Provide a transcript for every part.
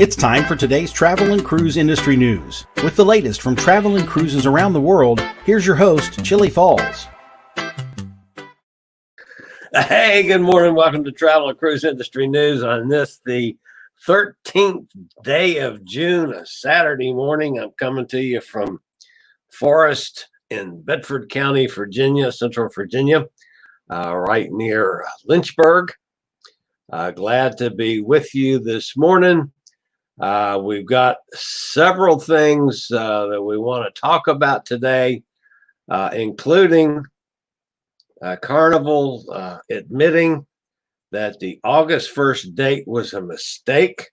It's time for today's travel and cruise industry news. With the latest from travel and cruises around the world, here's your host, Chillie Falls. Hey, good morning. Welcome to Travel and Cruise Industry News on this, the 13th day of June, a Saturday morning. I'm coming to you from Forest in Bedford County, Virginia, Central Virginia, right near Lynchburg. Glad to be with you this morning. We've got several things that we want to talk about today, including Carnival admitting that the August 1st date was a mistake.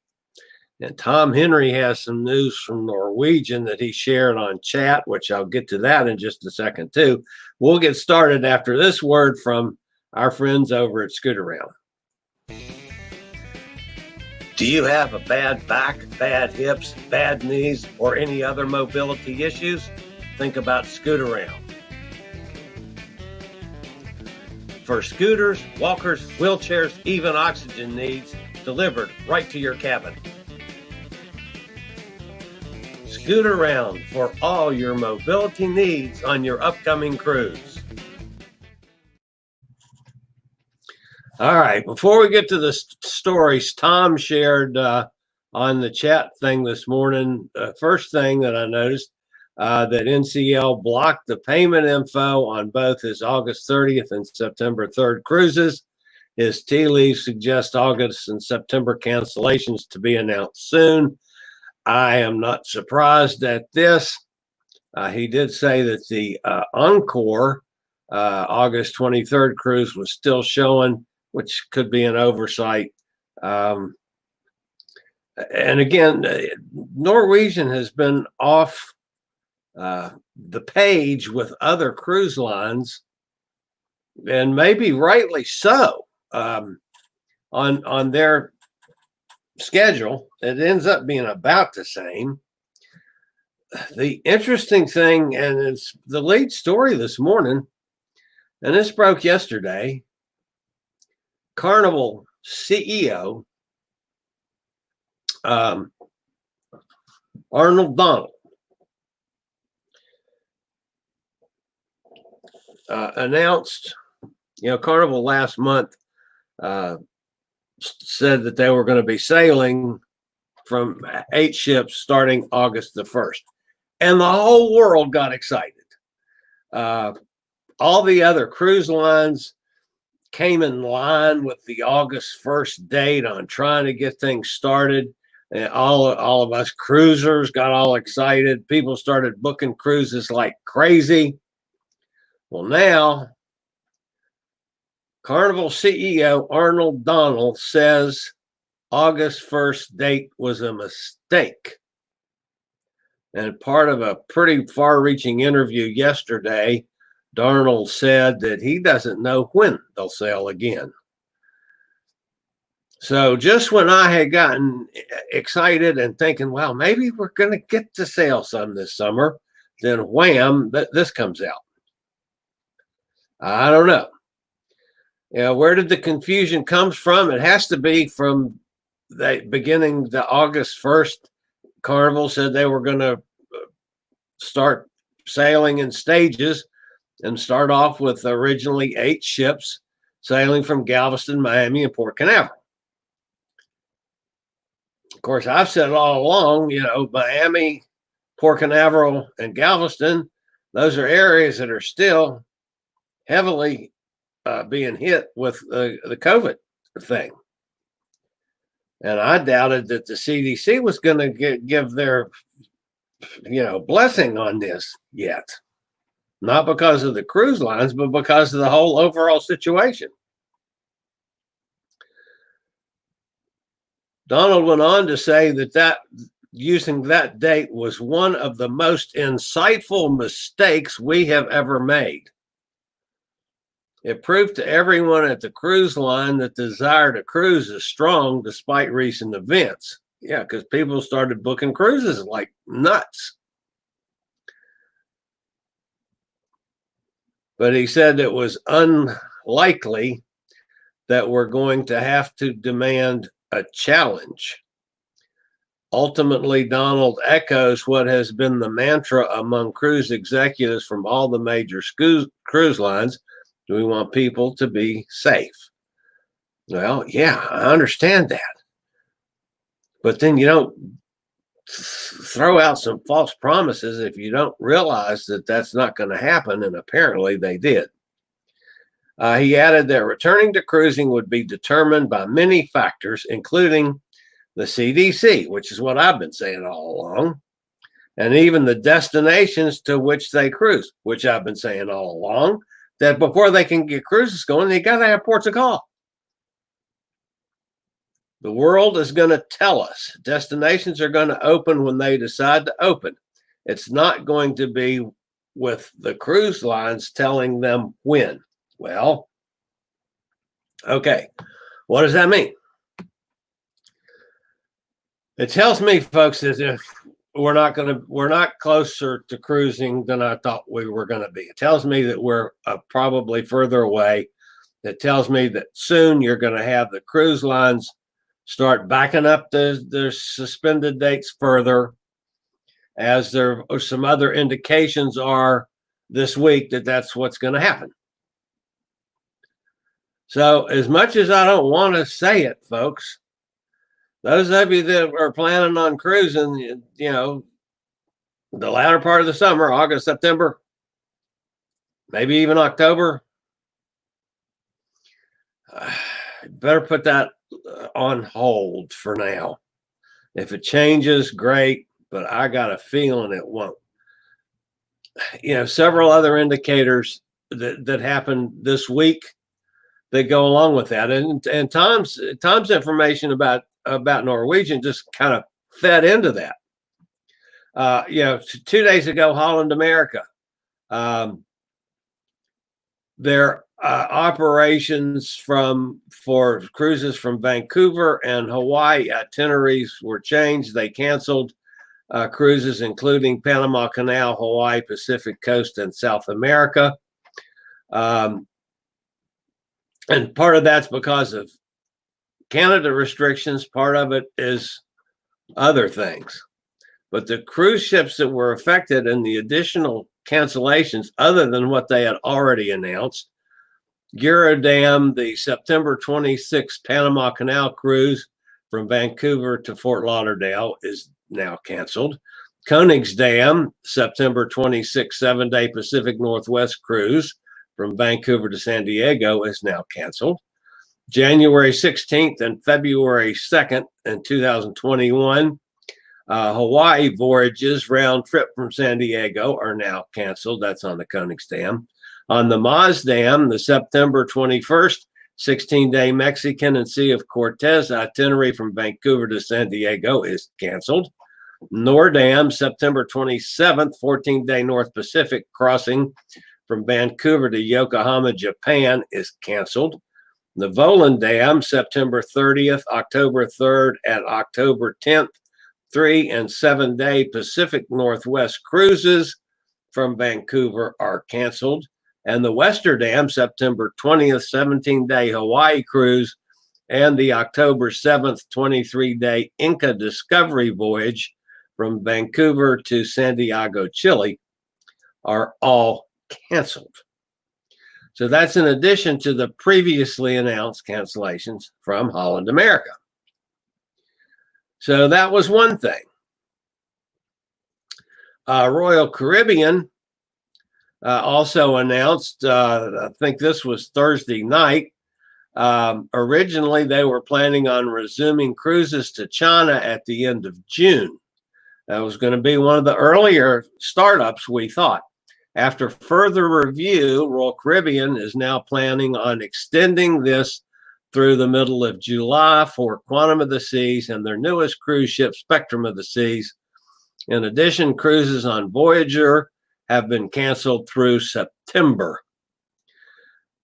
And Tom Henry has some news from Norwegian that he shared on chat, which I'll get to that in just a second too. We'll get started after this word from our friends over at Scootaround. Do you have a bad back, bad hips, bad knees, or any other mobility issues? Think about Scootaround. For scooters, walkers, wheelchairs, even oxygen needs, delivered right to your cabin. Scootaround for all your mobility needs on your upcoming cruise. All right, before we get to the stories, Tom shared on the chat thing this morning, first thing that I noticed, that NCL blocked the payment info on both his August 30th and September 3rd cruises. His tea leaves suggest August and September cancellations to be announced soon. I am not surprised at this. He did say that the Encore August 23rd cruise was still showing, which could be an oversight. And again, Norwegian has been off the page with other cruise lines, and maybe rightly so, on their schedule. It ends up being about the same. The interesting thing, and it's the lead story this morning, and this broke yesterday, Carnival CEO Arnold Donald announced, Carnival last month said that they were going to be sailing from 8 ships starting August the 1st. And the whole world got excited. All the other cruise lines came in line with the August 1st date on trying to get things started. And all of us cruisers got all excited. People started booking cruises like crazy. Well, now, Carnival CEO Arnold Donald says August 1st date was a mistake. And part of a pretty far-reaching interview yesterday, Donald said that he doesn't know when they'll sail again. So just when I had gotten excited and thinking, well, maybe we're going to get to sail some this summer, then wham, this comes out. I don't know. Where did the confusion come from? It has to be from the beginning, the August 1st. Carnival said they were going to start sailing in stages and start off with originally 8 ships sailing from Galveston, Miami, and Port Canaveral. Of course, I've said all along, Miami, Port Canaveral, and Galveston, those are areas that are still heavily being hit with the COVID thing. And I doubted that the CDC was going to give their, blessing on this yet. Not because of the cruise lines, but because of the whole overall situation. Donald went on to say that using that date was one of the most insightful mistakes we have ever made. It proved to everyone at the cruise line that the desire to cruise is strong despite recent events. Yeah, because people started booking cruises like nuts. But he said it was unlikely that we're going to have to demand a challenge. Ultimately, Donald echoes what has been the mantra among cruise executives from all the major cruise lines. We want people to be safe. Well, yeah, I understand that. But then you don't throw out some false promises if you don't realize that that's not going to happen, and apparently they did. He added that returning to cruising would be determined by many factors, including the CDC, which is what I've been saying all along, and even the destinations to which they cruise, which I've been saying all along, that before they can get cruises going, they got to have ports of call. The world is going to tell us. Destinations are going to open when they decide to open. It's not going to be with the cruise lines telling them when. Well, okay. What does that mean? It tells me, folks, as if we're not closer to cruising than I thought we were going to be. It tells me that we're probably further away. It tells me that soon you're going to have the cruise lines start backing up their suspended dates further, as there are some other indications are this week that that's what's going to happen. So as much as I don't want to say it, folks, those of you that are planning on cruising, you know, the latter part of the summer, August, September, maybe even October, better put that on hold for now. If it changes, great, but I got a feeling it won't. You know, several other indicators that happened this week that go along with that, and Tom's information about Norwegian just kind of fed into that. You know, 2 days ago, Holland America, their operations for cruises from Vancouver and Hawaii itineraries were changed. They canceled cruises including Panama Canal, Hawaii, Pacific Coast, and South America. And part of that's because of Canada restrictions. Part of it is other things. But the cruise ships that were affected and the additional cancellations, other than what they had already announced, Girodam, the September 26th Panama Canal cruise from Vancouver to Fort Lauderdale, is now canceled. Koningsdam, September 26th 7-day Pacific Northwest cruise from Vancouver to San Diego, is now canceled. January 16th and February 2nd in 2021, Hawaii voyages round trip from San Diego are now canceled. That's on the Koningsdam. On the Maasdam, the September 21st 16-day Mexican and Sea of Cortez itinerary from Vancouver to San Diego is canceled. Nordam, September 27th 14-day North Pacific crossing from Vancouver to Yokohama, Japan, is canceled. The Volendam, September 30th, October 3rd, and October 10th, 3 and 7-day Pacific Northwest cruises from Vancouver are canceled. And the Westerdam, September 20th, 17-day Hawaii cruise, and the October 7th, 23-day Inca Discovery voyage from Vancouver to Santiago, Chile, are all canceled. So that's in addition to the previously announced cancellations from Holland America. So that was one thing. Royal Caribbean also announced, I think this was Thursday night, originally they were planning on resuming cruises to China at the end of June. That was going to be one of the earlier startups, we thought. After further review, Royal Caribbean is now planning on extending this through the middle of July for Quantum of the Seas and their newest cruise ship, Spectrum of the Seas. In addition, cruises on Voyager have been canceled through September.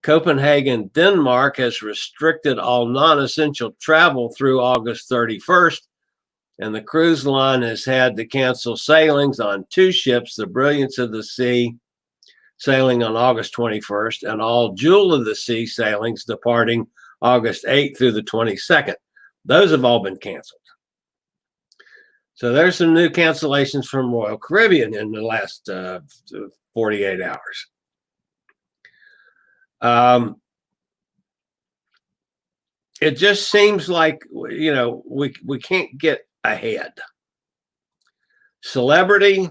Copenhagen, Denmark has restricted all non-essential travel through August 31st, and the cruise line has had to cancel sailings on 2 ships, the Brilliance of the Sea, sailing on August 21st, and all Jewel of the Sea sailings departing August 8th through the 22nd. Those have all been canceled. So there's some new cancellations from Royal Caribbean in the last 48 hours. It just seems like, we can't get ahead. Celebrity,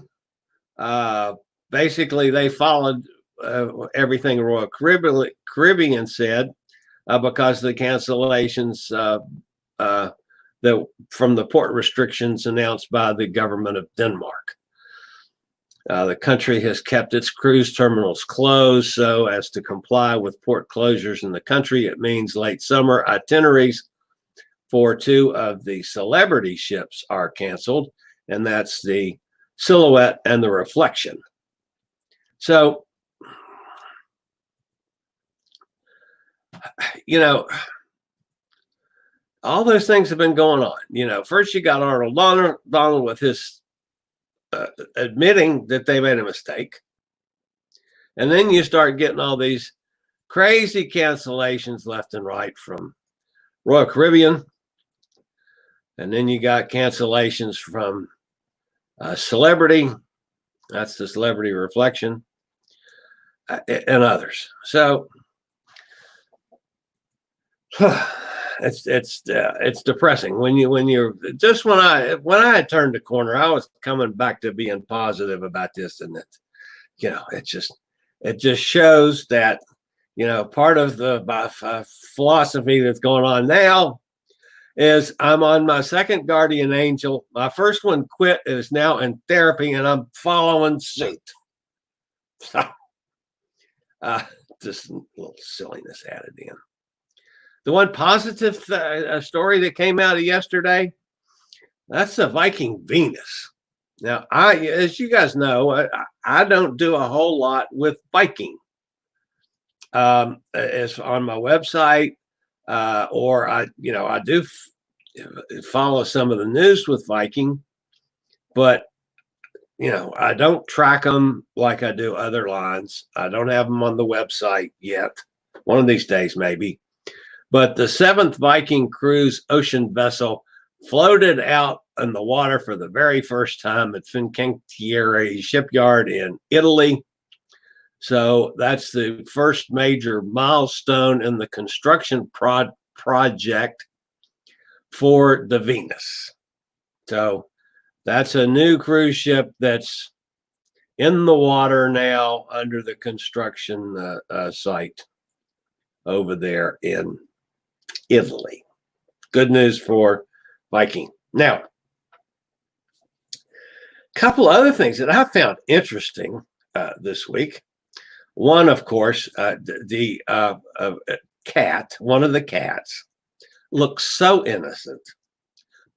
basically they followed everything Royal Caribbean said, because the cancellations from the port restrictions announced by the government of Denmark. The country has kept its cruise terminals closed so as to comply with port closures in the country. It means late summer itineraries for 2 of the Celebrity ships are canceled, and that's the Silhouette and the Reflection. So, all those things have been going on. First you got Arnold Donald with his admitting that they made a mistake. And then you start getting all these crazy cancellations left and right from Royal Caribbean. And then you got cancellations from Celebrity. That's the Celebrity Reflection, and others. So it's depressing when I had turned the corner. I was coming back to being positive about this, and it just shows that part of the philosophy that's going on now is I'm on my second guardian angel. My first one quit, is now in therapy, and I'm following suit. So just a little silliness added in. The one positive story that came out of yesterday, that's the Viking Venus. Now, as you guys know, I don't do a whole lot with Viking. It's on my website, or I do follow some of the news with Viking, but I don't track them like I do other lines. I don't have them on the website yet. One of these days, maybe. But the 7th Viking cruise ocean vessel floated out in the water for the very first time at Fincantieri shipyard in Italy. So that's the first major milestone in the construction project for the Venus. So that's a new cruise ship that's in the water now under the construction site over there in Italy. Good news for Viking. Now, a couple other things that I found interesting this week. One, of course, the cat, one of the cats, looks so innocent.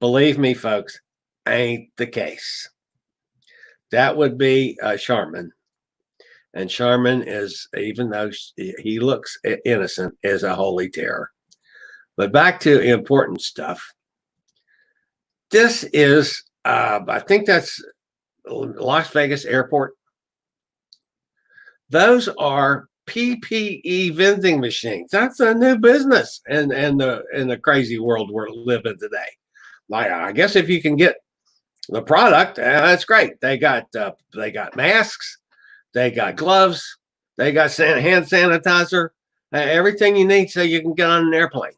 Believe me, folks, ain't the case. That would be Charmin. And Charmin is, even though he looks innocent, is a holy terror. But back to important stuff. This is, I think that's Las Vegas Airport. Those are PPE vending machines. That's a new business in the crazy world we're living today. Like, I guess if you can get the product, that's great. They got masks, they got gloves, they got hand sanitizer, everything you need so you can get on an airplane.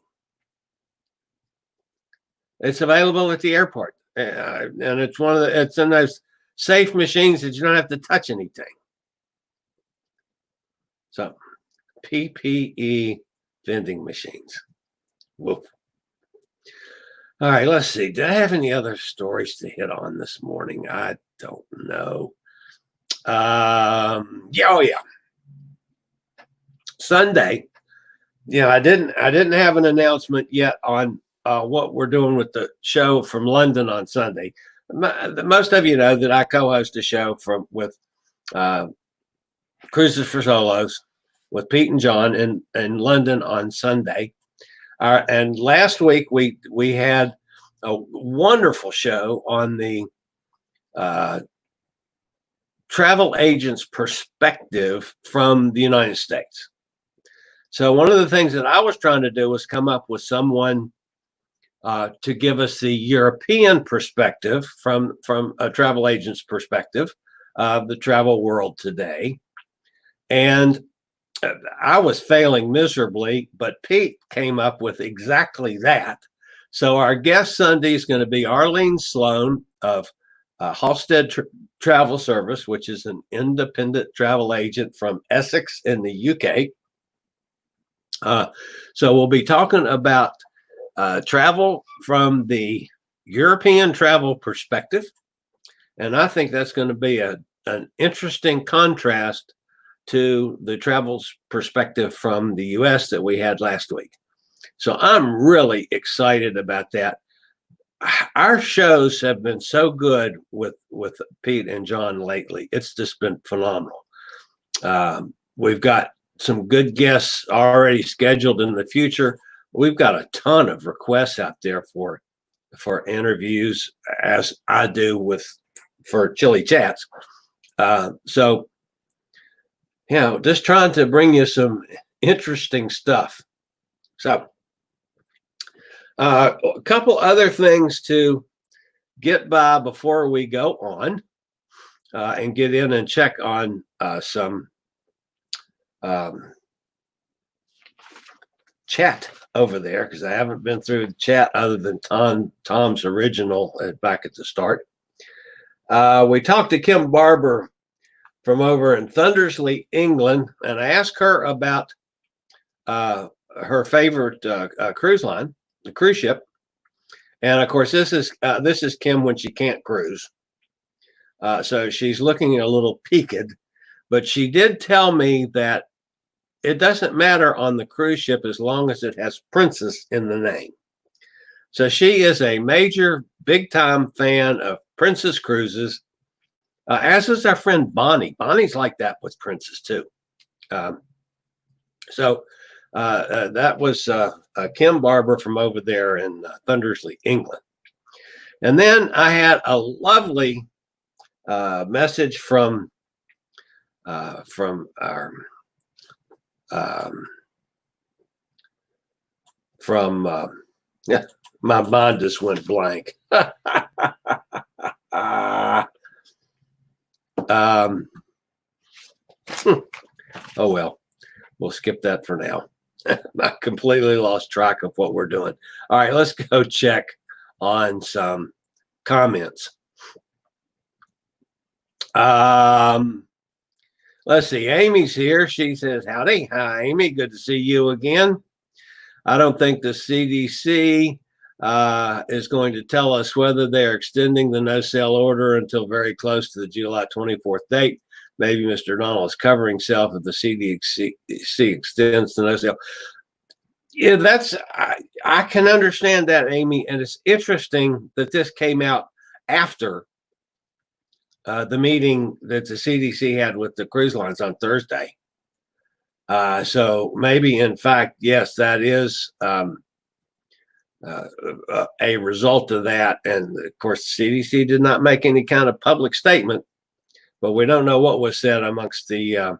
It's available at the airport, and it's in those safe machines that you don't have to touch anything. So, PPE vending machines. Whoop. All right, let's see. Did I have any other stories to hit on this morning? I don't know. Yeah. Sunday. I didn't have an announcement yet on what we're doing with the show from London on Sunday. Most of you know that I co-host a show with Cruises for Solos with Pete and John in London on Sunday. And last week we had a wonderful show on the travel agent's perspective from the United States. So one of the things that I was trying to do was come up with someone to give us the European perspective from a travel agent's perspective of the travel world today. And I was failing miserably, but Pete came up with exactly that. So our guest Sunday is going to be Arlene Sloan of Halstead Travel Service, which is an independent travel agent from Essex in the UK. So we'll be talking about travel from the European travel perspective. And I think that's going to be an interesting contrast to the travel perspective from the US that we had last week. So I'm really excited about that. Our shows have been so good with Pete and John lately. It's just been phenomenal. We've got some good guests already scheduled in the future. We've got a ton of requests out there for interviews, as I do for Chillie Chats. So, just trying to bring you some interesting stuff. So, a couple other things to get by before we go on and get in and check on some chat over there, because I haven't been through the chat other than Tom's original back at the start. We talked to Kim Barber from over in Thundersley, England, and I asked her about her favorite cruise line, the cruise ship. And of course, this is Kim when she can't cruise. So she's looking a little peaked, but she did tell me that it doesn't matter on the cruise ship as long as it has Princess in the name. So she is a major, big-time fan of Princess Cruises, as is our friend Bonnie. Bonnie's like that with Princess too. So that was Kim Barber from over there in Thundersley, England. And then I had a lovely message from our my mind just went blank. Oh well, we'll skip that for now. I completely lost track of what we're doing. All right, let's go check on some comments. Let's see. Amy's here. She says, howdy. Hi, Amy. Good to see you again. I don't think the CDC is going to tell us whether they're extending the no-sale order until very close to the July 24th date. Maybe Mr. Donnell is covering himself if the CDC extends the no-sale. Yeah, I can understand that, Amy. And it's interesting that this came out after the meeting that the CDC had with the cruise lines on Thursday. So maybe, in fact, yes, that is a result of that. And of course, the CDC did not make any kind of public statement, but we don't know what was said amongst the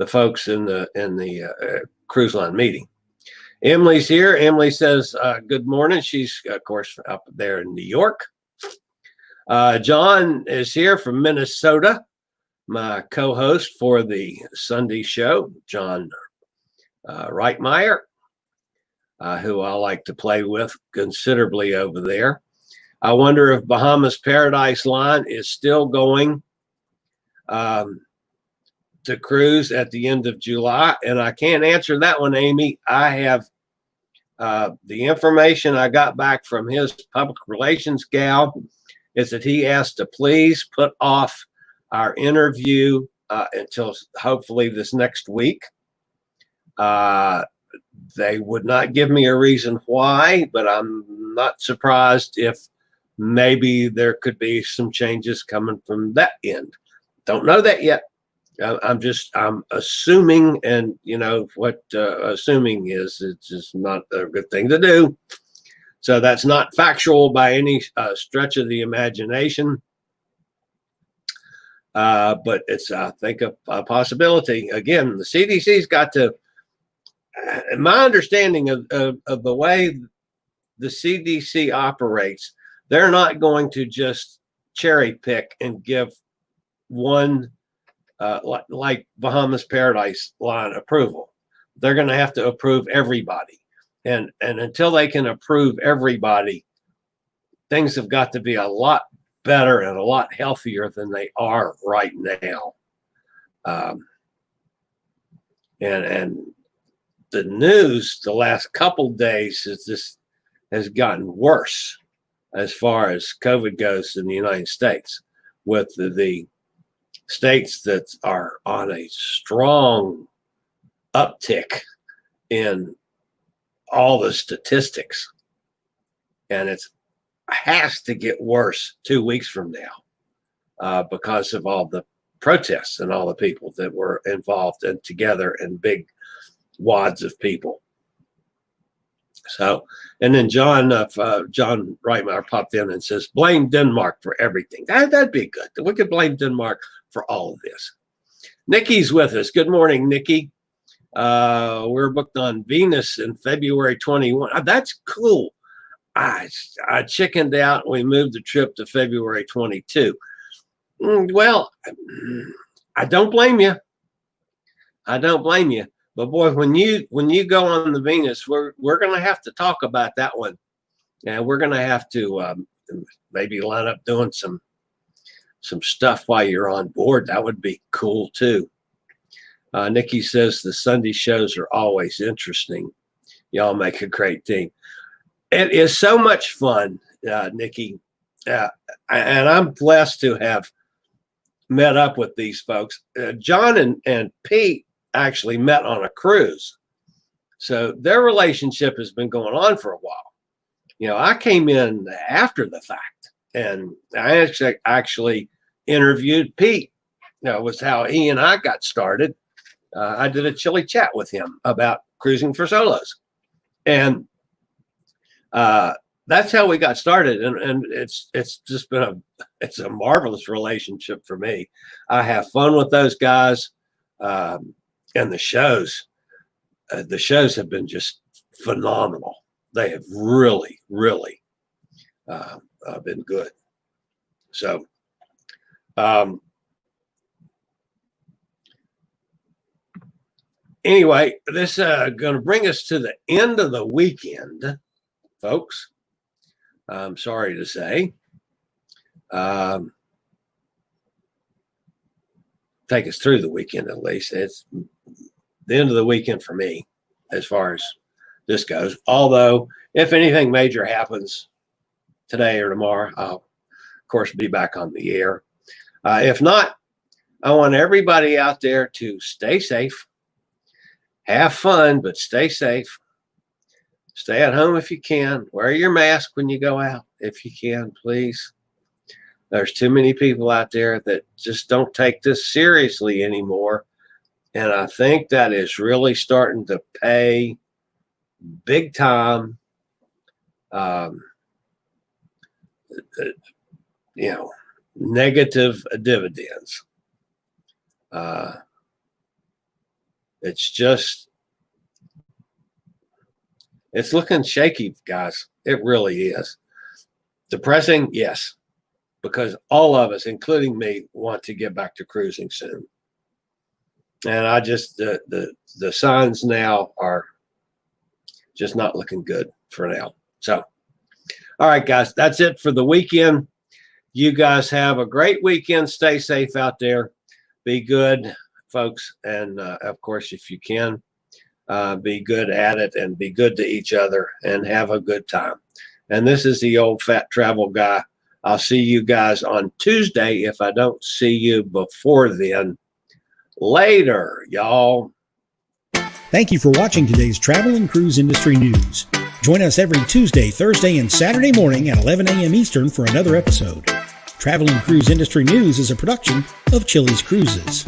folks in the cruise line meeting. Emily's here. Emily says, good morning. She's, of course, up there in New York. John is here from Minnesota, my co-host for the Sunday show, John Reitmeyer, who I like to play with considerably over there. I wonder if Bahamas Paradise Line is still going to cruise at the end of July, and I can't answer that one, Amy. I have the information I got back from his public relations gal is that he asked to please put off our interview until hopefully this next week. They would not give me a reason why, but I'm not surprised if maybe there could be some changes coming from that end. Don't know that yet. I'm assuming, and you know what assuming is, it's just not a good thing to do. So that's not factual by any stretch of the imagination. But it's, I think, a possibility. Again, the CDC's got to, my understanding of the way the CDC operates, they're not going to just cherry pick and give one, like Bahamas Paradise line approval. They're going to have to approve everybody. And until they can approve everybody, things have got to be a lot better and a lot healthier than they are right now. And the news the last couple days has gotten worse as far as COVID goes in the United States, with the states that are on a strong uptick in all the statistics. And it has to get worse 2 weeks from now because of all the protests and all the people that were involved and together in big wads of people. So, and then John Reitmeyer popped in and says, blame Denmark for everything. That'd be good. We could blame Denmark for all of this. Nikki's with us. Good morning, Nikki. We're booked on Venus in February 21. That's cool. I chickened out. We moved the trip to February 22. Well, I don't blame you. I don't blame you. But boy, when you go on the Venus, we're going to have to talk about that one, and we're going to have to maybe line up doing some stuff while you're on board. That would be cool too. Nikki says the Sunday shows are always interesting. Y'all make a great team. It is so much fun, Nikki, and I'm blessed to have met up with these folks. John and Pete actually met on a cruise, so their relationship has been going on for a while. You know, I came in after the fact, and I actually interviewed Pete. That was how he and I got started. I did a Chillie chat with him about cruising for solos, and that's how we got started. And it's just been a marvelous relationship for me. I have fun with those guys. And the shows have been just phenomenal. They have really, really been good. So, anyway, this going to bring us to the end of the weekend, folks. I'm sorry to say. Take us through the weekend at least. It's the end of the weekend for me as far as this goes. Although, if anything major happens today or tomorrow, I'll, of course, be back on the air. If not, I want everybody out there to stay safe, have fun, but stay safe. Stay at home if you can. Wear your mask when you go out, if you can, please. There's too many people out there that just don't take this seriously anymore. And I think that is really starting to pay big time, negative dividends. It's looking shaky, guys. It really is. Depressing, yes, because all of us, including me, want to get back to cruising soon. And I just, the signs now are just not looking good for now. So, all right, guys, that's it for the weekend. You guys have a great weekend. Stay safe out there. Be good, folks. And, of course, if you can, be good at it and be good to each other and have a good time. And this is the old fat travel guy. I'll see you guys on Tuesday if I don't see you before then. Later, y'all. Thank you for watching today's travel and cruise industry news. Join us every Tuesday, Thursday, and Saturday morning at 11 a.m. Eastern for another episode. Travel and Cruise Industry News is a production of Chillie's Cruises.